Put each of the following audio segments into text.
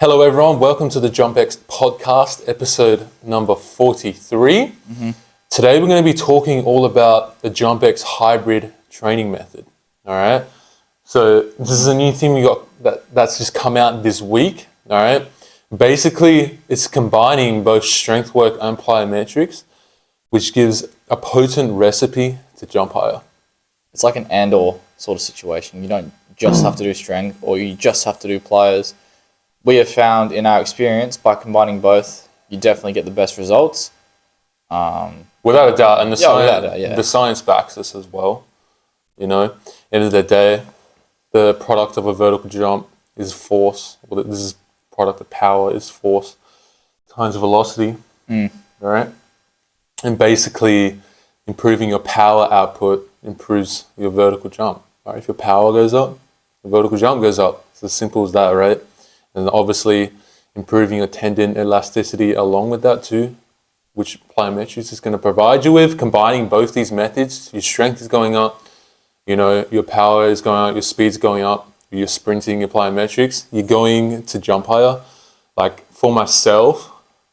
Hello everyone, welcome to the JumpX podcast, episode number 43. Today we're going to be talking all about the JumpX hybrid training method. All right. So this is a new thing we got that's just come out this week. All right. Basically, it's combining both strength work and plyometrics, which gives a potent recipe to jump higher. It's like an and/or sort of situation. You don't just have to do strength or you just have to do plyos. We have found in our experience by combining both, you definitely get the best results. Without a doubt, and the science backs this as well. You know, end of the day, the product of a vertical jump is force. Well, this is product of power is force times velocity. Right, and basically improving your power output improves your vertical jump. Right, if your power goes up, the vertical jump goes up. It's as simple as that, right? And obviously improving your tendon elasticity along with that too, which plyometrics is going to provide you with. Combining both these methods, your strength is going up, you know, your power is going up, your speed's going up, you're sprinting your plyometrics, you're going to jump higher. Like for myself,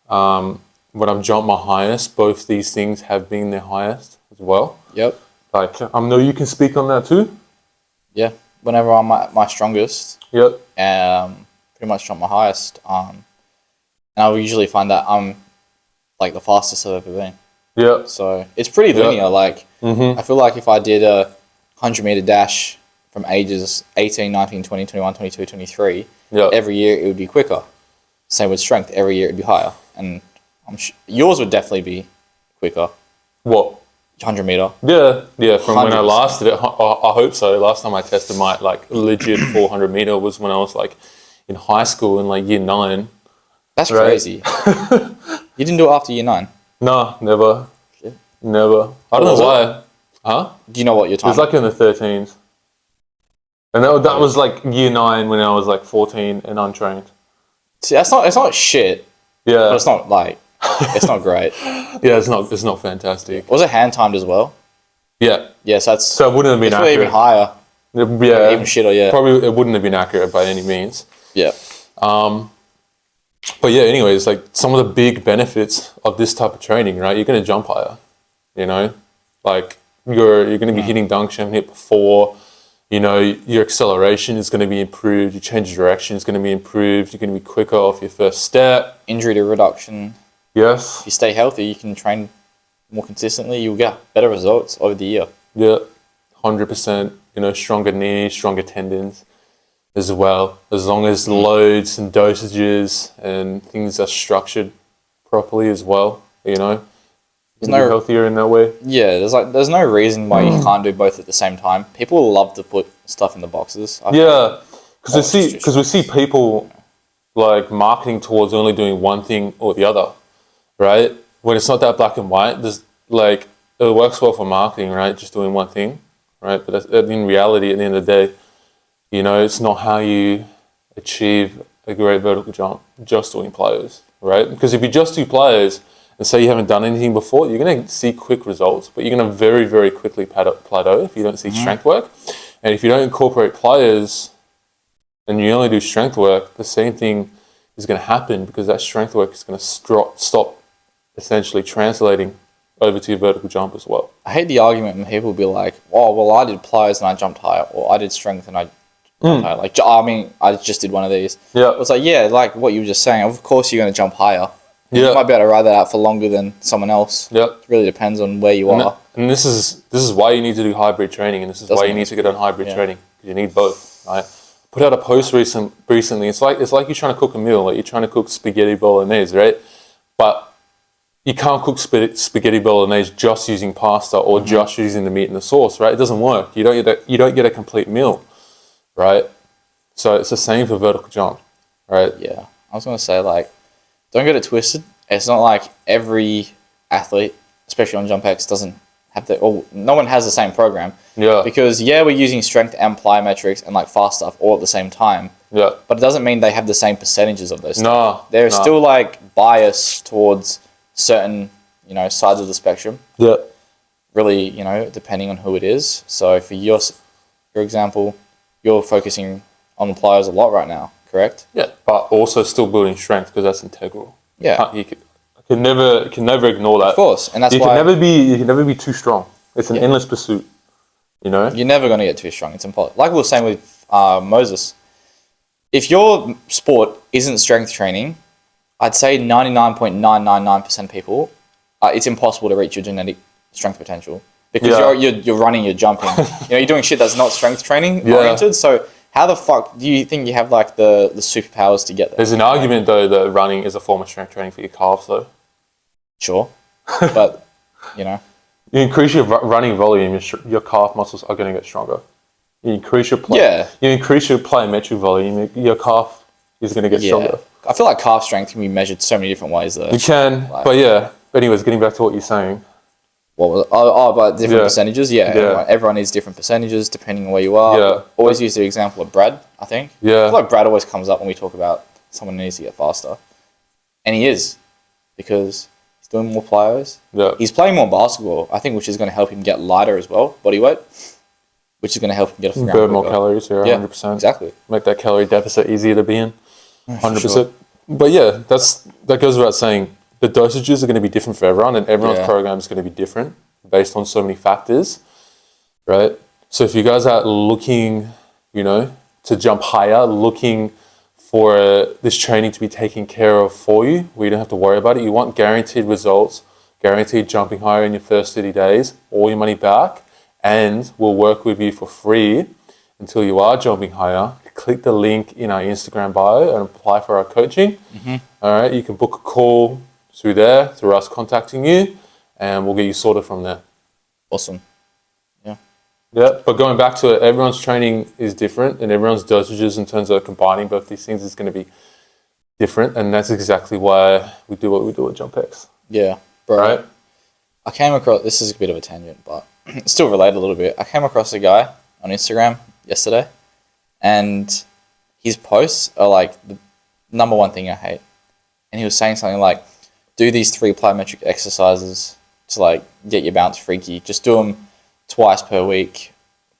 when I've jumped my highest, both these things have been their highest as well. Yep. Like I know you can speak on that too. Yeah. Whenever I'm at my strongest. Yep. Pretty much jump my highest. And I will usually find that I'm like the fastest I've ever been. Yeah. So it's pretty linear. Like I feel like if I did a 100-meter dash from ages 18, 19, 20, 21, 22, 23, every year it would be quicker. Same with strength. Every year it would be higher. And yours would definitely be quicker. What? 100-meter. Yeah. From when I last did it, I hope so. Last time I tested my like legit 400-meter was when I was like in high school in like year 9. That's crazy. You didn't do it after year 9? No, never. Shit. Never. I don't know why. Huh? Do you know what your time was? It was like in the 13s. And that was like year 9 when I was like 14 and untrained. See, it's not shit. Yeah. But it's not like, it's not great. Yeah, it's not fantastic. Was it hand timed as well? Yeah. Yeah, so it wouldn't have been accurate. Even higher. Yeah. Even shitter, yeah. Probably it wouldn't have been accurate by any means. Yeah. But yeah, anyways, like some of the big benefits of this type of training, right? You're going to jump higher, you know, like you're going to be hitting dunks you haven't hit before, you know, your acceleration is going to be improved, your change of direction is going to be improved, you're going to be quicker off your first step. Injury to reduction. Yes. If you stay healthy, you can train more consistently, you'll get better results over the year. Yeah, 100%, you know, stronger knees, stronger tendons as well, as long as loads and dosages and things are structured properly as well, you know. There's no healthier in that way. Yeah, there's no reason why you can't do both at the same time. People love to put stuff in the boxes. Because we see people like marketing towards only doing one thing or the other, right? When it's not that black and white, there's like it works well for marketing, right? Just doing one thing, right? But in reality, at the end of the day, you know, it's not how you achieve a great vertical jump just doing plyos, right? Because if you just do plyos and say you haven't done anything before, you're going to see quick results, but you're going to very, very quickly plateau if you don't see strength work. And if you don't incorporate plyos and you only do strength work, the same thing is going to happen because that strength work is going to stop essentially translating over to your vertical jump as well. I hate the argument when people be like, oh, well, I did plyos and I jumped higher, or I did strength and I jumped higher. Like, I mean, I just did one of these. Yeah. It's like, yeah, like what you were just saying, of course you're going to jump higher. Yeah. You might be able to ride that out for longer than someone else. Yeah. It really depends on where you are. And this is why you need to do hybrid training, and this is why you need to get on hybrid training, because you need both, right? Put out a post recently. It's like you're trying to cook a meal, like you're trying to cook spaghetti bolognese, right? But you can't cook spaghetti bolognese just using pasta or just using the meat and the sauce, right? It doesn't work. You don't get a complete meal, right? So it's the same for vertical jump, right? Yeah. I was going to say, like, don't get it twisted. It's not like every athlete, especially on JumpX, doesn't have no one has the same program. Yeah. Because, we're using strength and plyometrics and, like, fast stuff all at the same time. Yeah. But it doesn't mean they have the same percentages of those No. There's still, like, bias towards certain, you know, sides of the spectrum. Yeah. Really, you know, depending on who it is. So for your example, you're focusing on the plyos a lot right now, correct? correct? Yeah, but also still building strength because that's integral. Yeah. You can never ignore that. Of course, and that's you why you can never be too strong. It's an endless pursuit. You know, you're never going to get too strong. It's impossible. Like we were saying with Moses, if your sport isn't strength training, I'd say 99.999% of people, it's impossible to reach your genetic strength potential because you're running, you're jumping. You're doing shit that's not strength training oriented. So how the fuck do you think you have like the superpowers to get there? There's an argument though that running is a form of strength training for your calves though. Sure, but you increase your running volume, your calf muscles are going to get stronger. You increase your plyometric volume, your calf is going to get stronger. I feel like calf strength can be measured so many different ways though. You can, but anyways, getting back to what you're saying. About different percentages? Yeah. Everyone needs different percentages depending on where you are. Yeah. Always use the example of Brad, I think. Yeah. I feel like Brad always comes up when we talk about someone who needs to get faster. And he is, because he's doing more plyos. Yeah. He's playing more basketball, I think, which is going to help him get lighter as well, body weight, which is going to help him get off the ground. Burn more calories, 100%. Exactly. Make that calorie deficit easier to be in, 100%. Sure. But that goes without saying. The dosages are going to be different for everyone, and everyone's program is going to be different based on so many factors, right? So if you guys are looking, to jump higher, looking for this training to be taken care of for you, where you don't have to worry about it, you want guaranteed results, guaranteed jumping higher in your first 30 days, all your money back, and we'll work with you for free until you are jumping higher. Click the link in our Instagram bio and apply for our coaching. Mm-hmm. All right, you can book a call through there, through us contacting you, and we'll get you sorted from there. Awesome. Yeah. Yeah, but going back to it, everyone's training is different, and everyone's dosages in terms of combining both these things is going to be different, and that's exactly why we do what we do at JumpX. Yeah, bro. Right? I came across, this is a bit of a tangent, but it's still related a little bit. I came across a guy on Instagram yesterday, and his posts are like the number one thing I hate. And he was saying something like, do these 3 plyometric exercises to like get your bounce freaky. Just do them twice per week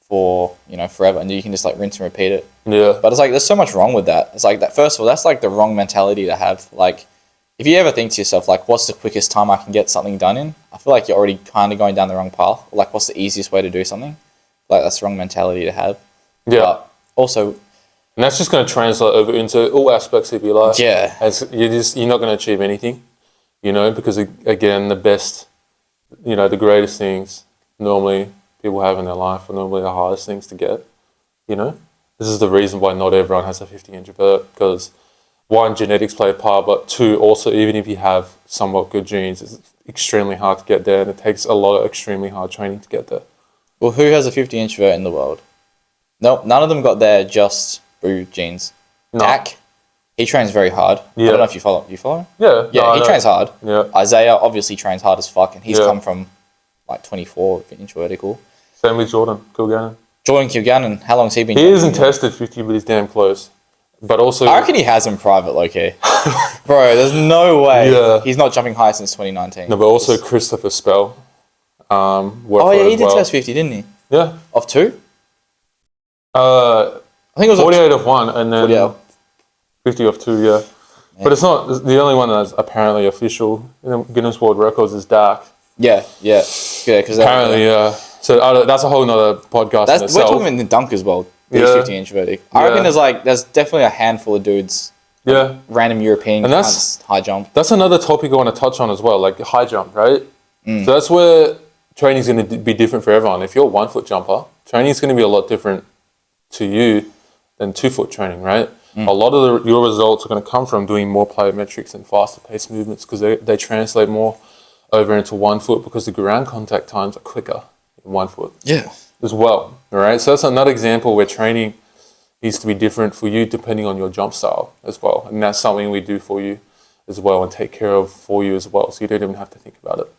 for, forever. And you can just like rinse and repeat it. Yeah. But it's like, there's so much wrong with that. It's like that, first of all, that's like the wrong mentality to have. Like, if you ever think to yourself, like, what's the quickest time I can get something done in? I feel like you're already kind of going down the wrong path. Like, what's the easiest way to do something? Like, that's the wrong mentality to have. Yeah. But also, and that's just going to translate over into all aspects of your life. Yeah. As you're not going to achieve anything, because again, the best, the greatest things normally people have in their life are normally the hardest things to get. This is the reason why not everyone has a 50-inch vert, because 1, genetics play a part, but 2, also even if you have somewhat good genes, it's extremely hard to get there, and it takes a lot of extremely hard training to get there. Well, who has a 50-inch vert in the world? No, none of them got there just through genes. No. Dak, he trains very hard. Yeah. I don't know if you follow. You follow him? Yeah. Yeah, he trains hard. Yeah. Isaiah obviously trains hard as fuck, and he's come from like 24-inch vertical. Same with Jordan Kilgannon. Jordan Kilgannon, how long has he been? He isn't tested 50, but he's damn close. But also, I reckon he has in private, low-key. Bro, there's no way he's not jumping high since 2019. No, but also Christopher Spell. He did test 50, didn't he? Yeah. Of 2? I think it was 48 of 1 and then 50 of 2, yeah. But it's not the only one that's apparently official in the Guinness World Records is Dak. Yeah. Because apparently, So that's a whole nother podcast in itself. We're talking in the dunk as well. These 50-inch vertic. I reckon there's definitely a handful of dudes. Yeah. Random European and that's high jump. That's another topic I want to touch on as well, like high jump, right? So that's where training is going to be different for everyone. If you're a 1 foot jumper, training is going to be a lot different to you than 2 foot training, right? A lot of your results are going to come from doing more plyometrics and faster paced movements because they translate more over into 1 foot because the ground contact times are quicker in 1 foot. Yeah. As well, all right? So that's another example where training needs to be different for you depending on your jump style as well. And that's something we do for you as well and take care of for you as well. So you don't even have to think about it.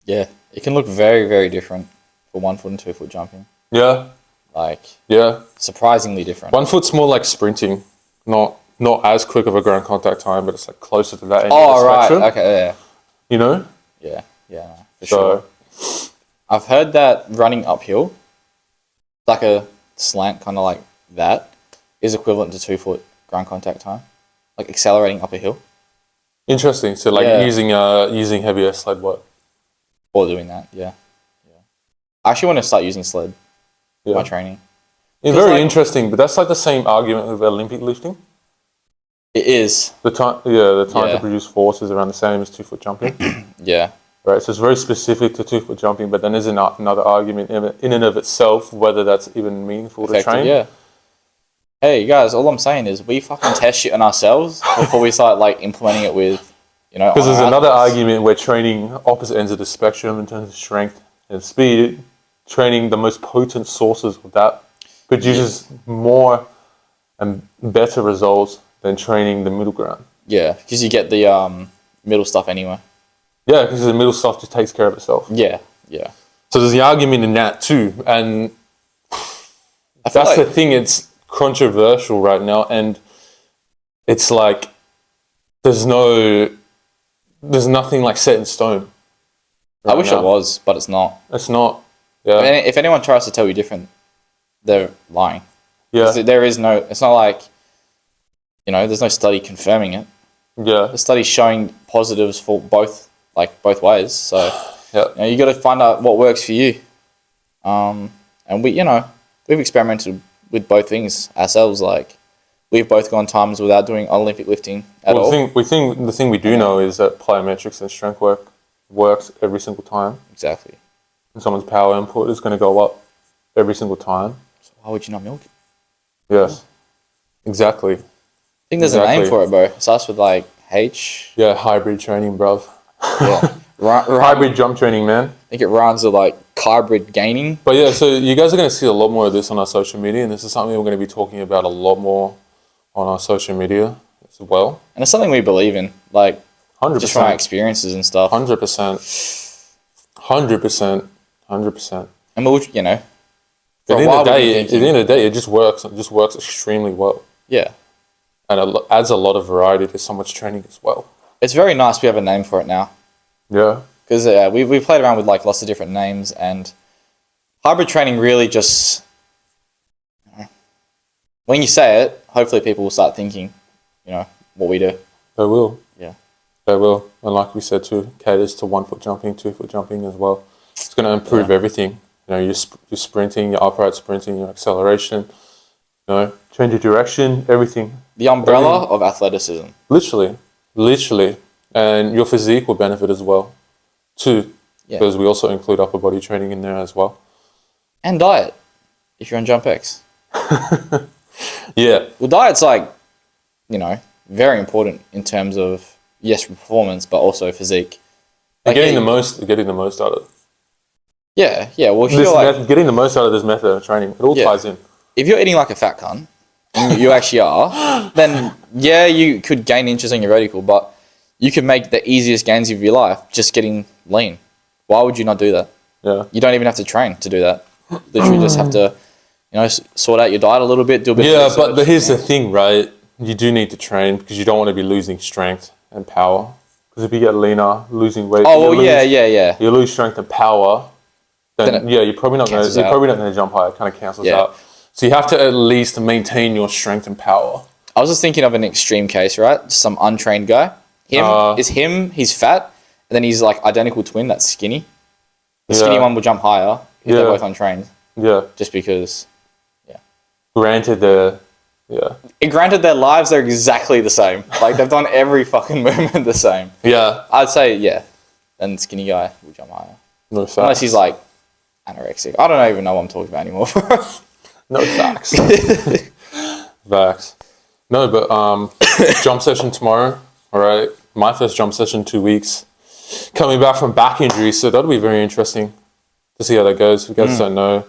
Yeah. It can look very, very different for 1 foot and 2 foot jumping. Yeah. Surprisingly different. 1 foot's more like sprinting, not as quick of a ground contact time, but it's like closer to that end of the right. spectrum. Okay, yeah. You know? Yeah, for sure. I've heard that running uphill, like a slant kind of like that, is equivalent to 2 foot ground contact time, like accelerating up a hill. Interesting. So like using heavier sled work. Or doing that, yeah. I actually want to start using sled for my training. It's very interesting, but that's like the same argument with Olympic lifting. It is. The time to produce force is around the same as 2-foot jumping. Yeah. Right, so it's very specific to 2-foot jumping, but then there's another argument in and of itself whether that's even meaningful to train. Yeah. Hey guys, all I'm saying is we fucking test shit on ourselves before we start like implementing it with, Because there's another argument where training opposite ends of the spectrum in terms of strength and speed, training the most potent sources of that produces more and better results than training the middle ground. Yeah, because you get the middle stuff anyway. Yeah, because the middle stuff just takes care of itself. Yeah. So there's the argument in that too, and that's the thing. It's controversial right now, and it's like there's nothing like set in stone. I wish it was, but it's not. It's not. Yeah. If anyone tries to tell you different, they're lying. Yeah. There is no. It's not like, there's no study confirming it. Yeah. The study's showing positives for both ways. So you got to find out what works for you. And we've experimented with both things ourselves. Like we've both gone times without doing Olympic lifting at all. The thing we do know is that plyometrics and strength work works every single time. Exactly. And someone's power input is going to go up every single time. So why would you not milk it? Yes. Exactly. I think there's a name for it, bro. It starts with like H. Yeah, hybrid training, bruv. Yeah. Hybrid jump training, man. I think it rhymes with like hybrid gaining. But yeah, so you guys are going to see a lot more of this on our social media, and this is something we're going to be talking about a lot more on our social media as well. And it's something we believe in, like 100%. Just from our experiences and stuff. 100%. 100%. 100%. And we'll, at the end of the day, it just works. It just works extremely well. Yeah. And it adds a lot of variety to someone's training as well. It's very nice we have a name for it now. Yeah. Because we played around with like lots of different names, and hybrid training really just, when you say it, hopefully people will start thinking, what we do. They will. Yeah. They will. And like we said too, caters to 1-foot jumping, 2-foot jumping as well. It's going to improve everything. Your sprinting, your upright sprinting, your acceleration, change of direction, everything. The umbrella of athleticism. Literally. And your physique will benefit as well, too. Yeah. Because we also include upper body training in there as well. And diet, if you're on JumpX. Yeah. Well, diet's like, very important in terms of, yes, performance, but also physique. Like getting the most out of it. Yeah. Well, getting the most out of this method of training, it all ties in. If you're eating like a fat cunt, and you actually are, then you could gain inches on your reticle, but you could make the easiest gains of your life just getting lean. Why would you not do that? Yeah. You don't even have to train to do that. Literally just have to, sort out your diet a little bit, do a bit of research. But here's the thing, right? You do need to train because you don't want to be losing strength and power. Because if you get leaner, losing weight, you lose strength and power. Then you're probably not going to jump higher. It kind of cancels out. So you have to at least maintain your strength and power. I was just thinking of an extreme case, right? Some untrained guy. He's fat, and then he's like identical twin that's skinny. The skinny one will jump higher if they're both untrained. Yeah. Just because, Granted, their lives are exactly the same. Like they've done every fucking movement the same. Yeah. I'd say, then the skinny guy will jump higher. No facts. Unless he's like anorexic. I don't even know what I'm talking about anymore. No facts. Facts. No, but jump session tomorrow. All right. My first jump session in 2 weeks. Coming back from back injury, so that'll be very interesting to see how that goes. If you guys don't know,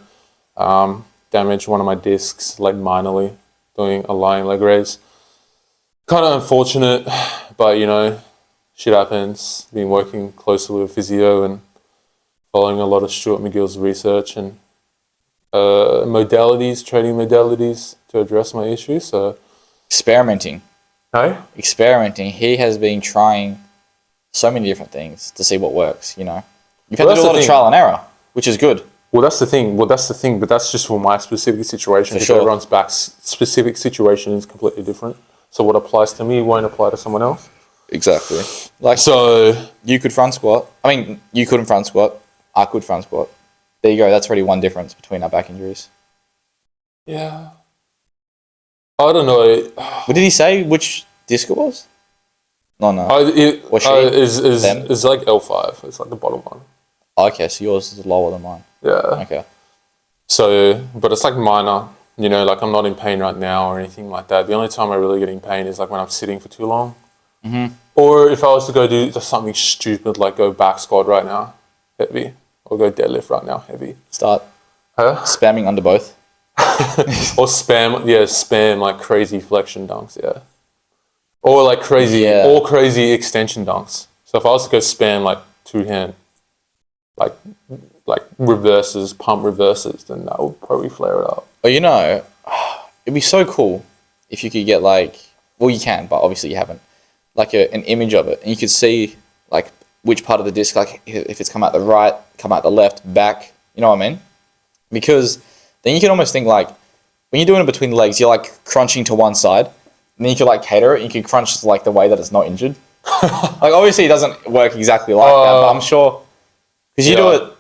damaged one of my discs, like minorly, doing a lying leg raise. Kind of unfortunate, but shit happens. Been working closely with physio and following a lot of Stuart McGill's research and training modalities to address my issue. So experimenting. Hey? Experimenting. He has been trying so many different things to see what works, You've had to do a lot of trial and error, which is good. Well, that's the thing, but that's just for my specific situation. For sure. Everyone's back specific situation is completely different. So what applies to me won't apply to someone else. Exactly. Like, So you could front squat. I mean, you couldn't front squat. I could front squat. There you go. That's already one difference between our back injuries. yeah, I don't know. What did he say? Which disc it was? No. Was she? Is like L5. It's like the bottom one. Okay, so yours is lower than mine. Yeah. Okay. So, but it's like minor. You know, like I'm not in pain right now or anything like that. The only time I really get in pain is like when I'm sitting for too long. Mm-hmm. Or if I was to go do just something stupid like go back squat right now, heavy. Or go deadlift right now, heavy. Start Huh? spamming under both. Or spam like crazy flexion dunks, yeah. Or like crazy extension dunks. So if I was to go spam like two hand, like reverses, pump reverses, then that would probably flare it up. But you know, it'd be so cool if you could get like, well, you can, but obviously you haven't, like an image of it, and you could see like which part of the disc, like if it's come out the right, come out the left, back. You know what I mean? Because then you can almost think like when you're doing it between the legs, you're like crunching to one side, and then you can like cater it. And you can crunch like the way that it's not injured. Like obviously it doesn't work exactly like that, but I'm sure because you do it.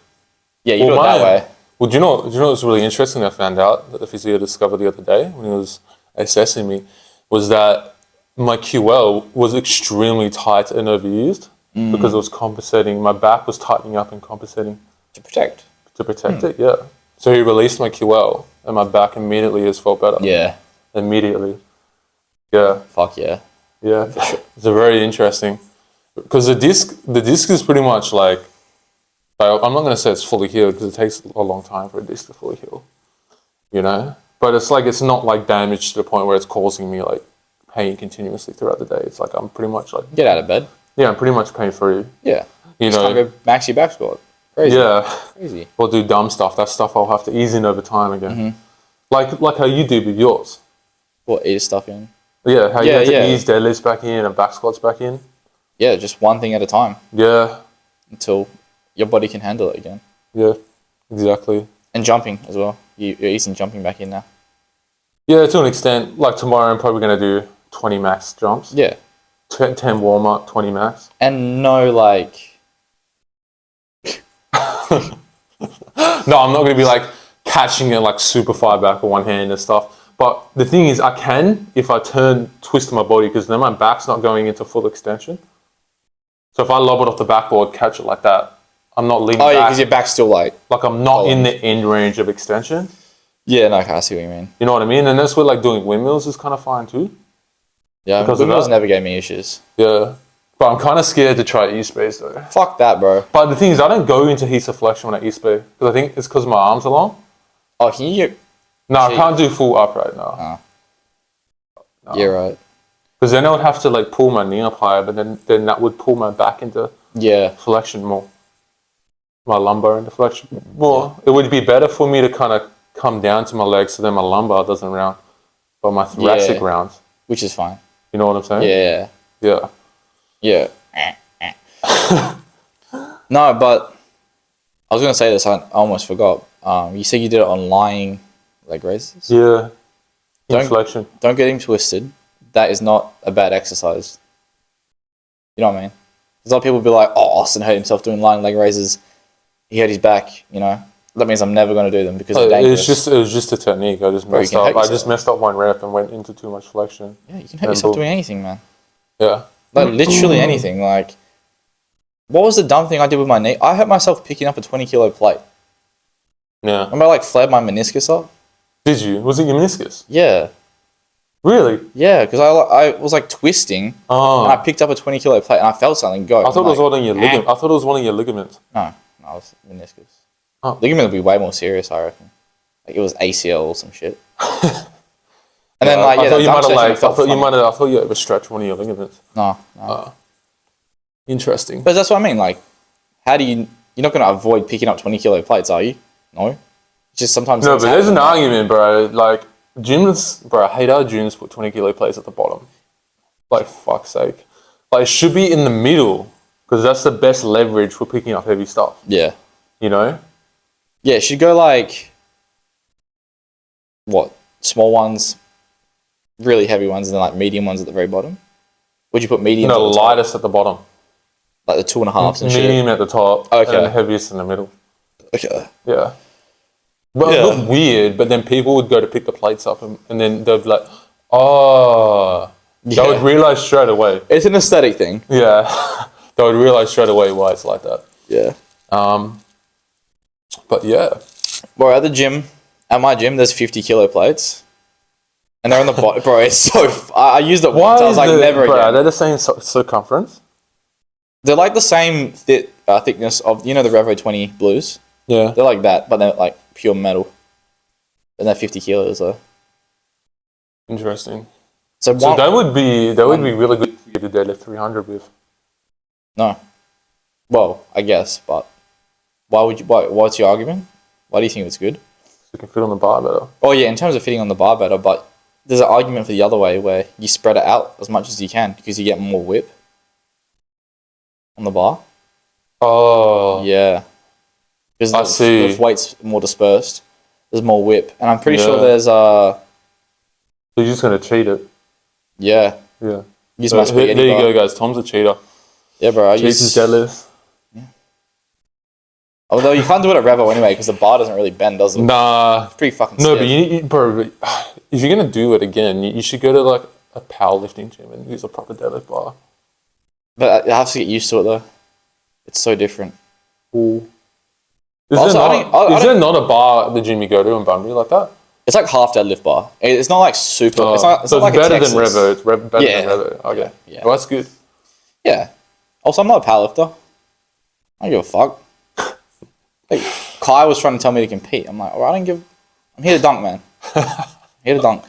Yeah, you do it that way. Well, do you know what's really interesting? I found out that the physio discovered the other day when he was assessing me was that my QL was extremely tight and overused because it was compensating. My back was tightening up and compensating To protect it. Yeah. So he released my QL and my back immediately has felt better. Yeah. Immediately. Yeah. Fuck yeah. Yeah. Sure. It's a very interesting because the disc is pretty much like I'm not going to say it's fully healed because it takes a long time for a disc to fully heal, you know? But it's like, it's not like damaged to the point where it's causing me like pain continuously throughout the day. It's like, I'm pretty much like... Get out of bed. Yeah, I'm pretty much pain free. Yeah. You just know? Can't go maxi back squat. Crazy. Yeah. Crazy. Or do dumb stuff. That stuff I'll have to ease in over time again. Mm-hmm. Like how you do with yours. What, ease stuff in? Yeah, how you have to ease deadlifts back in and back squats back in. Yeah, just one thing at a time. Yeah. Until your body can handle it again. Yeah, exactly. And jumping as well. You're easing jumping back in now. Yeah, to an extent. Like tomorrow I'm probably going to do 20 max jumps. Yeah. 10 warm up, 20 max. And no like... No, I'm not going to be like catching it like super far back with one hand and stuff. But the thing is, I can if I twist my body because then my back's not going into full extension. So if I lob it off the backboard, catch it like that, I'm not leaning back. Oh yeah, because your back's still like I'm not in the end range of extension. Yeah, no, I see what you mean. You know what I mean? And that's where like doing windmills is kind of fine too. Yeah, windmills never gave me issues. Yeah. But I'm kind of scared to try E-space though. Fuck that, bro. But the thing is, I don't go into heaps of flexion when I E-space because I think it's because my arms are long. Oh, can you get... No, I can't do full upright now. Oh. No. Yeah, right. Because then I would have to like pull my knee up higher, but then that would pull my back into flexion more. My lumbar into flexion more. Yeah. It would be better for me to kind of come down to my legs so then my lumbar doesn't round, but my thoracic rounds. Which is fine. You know what I'm saying? Yeah. Yeah. Yeah. No, but I was going to say this, I almost forgot. You said you did it on lying leg raises? Yeah. Flexion. Don't get him twisted. That is not a bad exercise. You know what I mean? There's a lot of people be like, oh, Austin hurt himself doing lying leg raises. He hurt his back, you know? That means I'm never going to do them because they're dangerous. It was just a technique. I just messed up. I just messed up one rep and went into too much flexion. Yeah, you can hurt yourself doing anything, man. Yeah. Like, literally anything. Like, what was the dumb thing I did with my knee? I hurt myself picking up a 20-kilo plate. Yeah. Remember I, like, flared my meniscus up? Did you? Was it your meniscus? Yeah. Really? Yeah, because I was, like, twisting, and I picked up a 20-kilo plate, and I felt something go. I thought it was one of your ligaments. I thought it was one of your ligaments. No, it was meniscus. Oh. Ligament would be way more serious, I reckon. Like, it was ACL or some shit. And then, like, I thought you overstretched one of your ligaments. No. Interesting. But that's what I mean. Like, how do you're not going to avoid picking up 20-kilo plates, are you? No. It's just sometimes. No, but there's an argument, bro. Like, gyms, bro, I hate how gyms put 20-kilo plates at the bottom. Like, fuck's sake. Like, it should be in the middle because that's the best leverage for picking up heavy stuff. Yeah. You know? Yeah, it should go like, what, small ones, really heavy ones and then like medium ones at the very bottom? Would you put medium? No, lightest at the bottom. Like the 2.5s and shit? Medium at the top. Okay. And heaviest in the middle. Okay. Yeah. Well, it looked weird, but then people would go to pick the plates up and then they'd be like, oh. They would realise straight away. It's an aesthetic thing. Yeah. They would realise straight away why it's like that. Yeah. But yeah. Bro, at my gym, there's 50 kilo plates. And they're on the bottom. Bro, it's so... I used it once. I was like, never again. Are they the same circumference? They're like the same thickness of, you know, the Revo 20 blues? Yeah. They're like that, but they're like pure metal. And they're 50 kilos though. Interesting. So that would be really good for you to deadlift 300 with. No. Well, I guess, but what's your argument? Why do you think it's good? You can fit on the bar better. Oh yeah, in terms of fitting on the bar better, but there's an argument for the other way where you spread it out as much as you can because you get more whip on the bar. Oh. Yeah. Because the weight's more dispersed. There's more whip. And I'm pretty sure there's So you're just going to cheat it? Yeah. Yeah. There you go, guys. Tom's a cheater. Yeah, bro. Cheats his deadlift. Yeah. Although you can't do it at Revo anyway because the bar doesn't really bend, does it? Nah. It's pretty fucking No, stiff. but if you're going to do it again, you should go to like a powerlifting gym and use a proper deadlift bar. But I have to get used to it though. It's so different. Ooh. Is there not a bar at the gym you go to in Bunbury like that? It's like half deadlift bar. It's not like super. It's not like better than Revo. It's better than Revo. Okay. Yeah. Well, that's good. Yeah. Also, I'm not a powerlifter. I don't give a fuck. Like, Kai was trying to tell me to compete. I'm like, alright, I'm here to dunk, man. Here to dunk.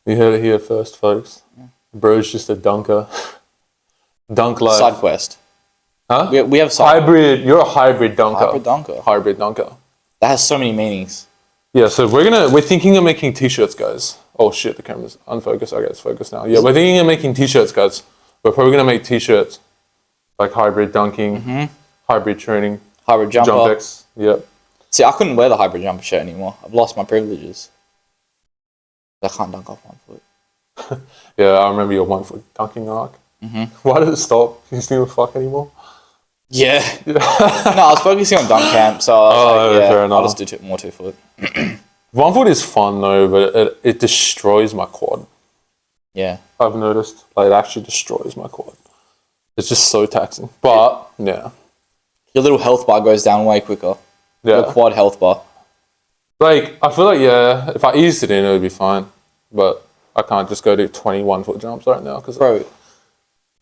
You heard it here first, folks. Bro's just a dunker. Dunk life. Side quest. Huh? We have hybrid. You're a hybrid dunker. Hybrid dunker. That has so many meanings. Yeah, so we're thinking of making t-shirts, guys. Oh shit, the camera's unfocused. Okay, it's focused now. Yeah, we're thinking of making t-shirts, guys. We're probably gonna make t-shirts like hybrid dunking, hybrid training, hybrid jumper. JumpX. Yep. See, I couldn't wear the hybrid jumper shirt anymore. I've lost my privileges. I can't dunk off 1 foot. Yeah, I remember your 1 foot dunking arc. Why did it stop? You just didn't fuck anymore. Yeah. No, I was focusing on dunk camp, so I was fair enough. I'll just do more 2 foot. 1 foot is fun though, but it destroys my quad. Yeah. I've noticed. Like, it actually destroys my quad. It's just so taxing. But, yeah. Your little health bar goes down way quicker. Yeah. Your quad health bar. Like, I feel like, yeah, if I eased it in, it would be fine. But I can't just go to 21 foot jumps right now. Bro,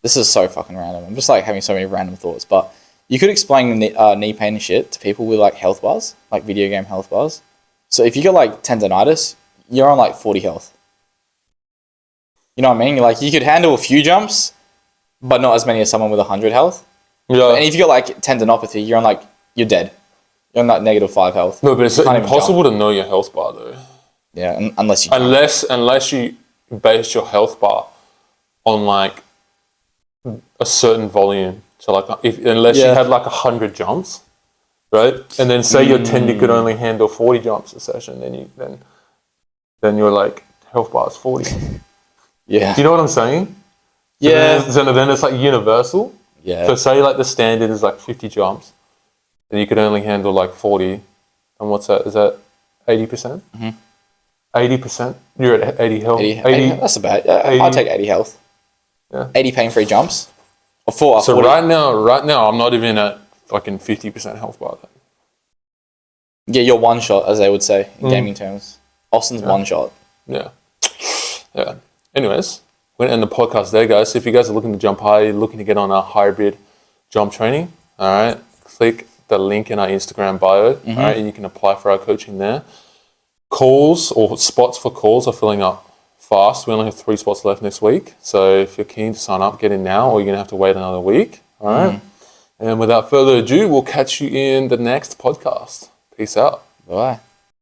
this is so fucking random. I'm just like having so many random thoughts. But you could explain knee pain and shit to people with like health bars, like video game health bars. So if you got like tendonitis, you're on like 40 health. You know what I mean? Like you could handle a few jumps, but not as many as someone with 100 health. Yeah. And if you got like tendinopathy, you're dead. You're on like -5 health. No, but it's impossible to know your health bar though. Yeah, unless you unless you base your health bar on like a certain volume. So like unless you had like 100 jumps, right? And then say your tendon could only handle 40 jumps a session, then your like health bar is 40. Yeah. Do you know what I'm saying? Yeah. So then it's like universal. Yeah. So say like the standard is like 50 jumps, then you could only handle like 40. And what's that? Is that 80%? 80%? You're at 80 health. 80 that's about. Yeah, 80. I'll take 80 health. Yeah. 80 pain-free jumps. Or 40. So right now, I'm not even at fucking 50% health bar. Then. Yeah, you're one shot, as they would say in gaming terms. Austin's one shot. Yeah. Yeah. Anyways, we're going to end the podcast there, guys. So if you guys are looking to jump high, looking to get on our hybrid jump training, all right, click the link in our Instagram bio, all right, and you can apply for our coaching there. Calls or spots for calls are filling up fast. We only have 3 spots left next week. So if you're keen to sign up, get in now, or you're going to have to wait another week. All right. And without further ado, we'll catch you in the next podcast. Peace out. Bye.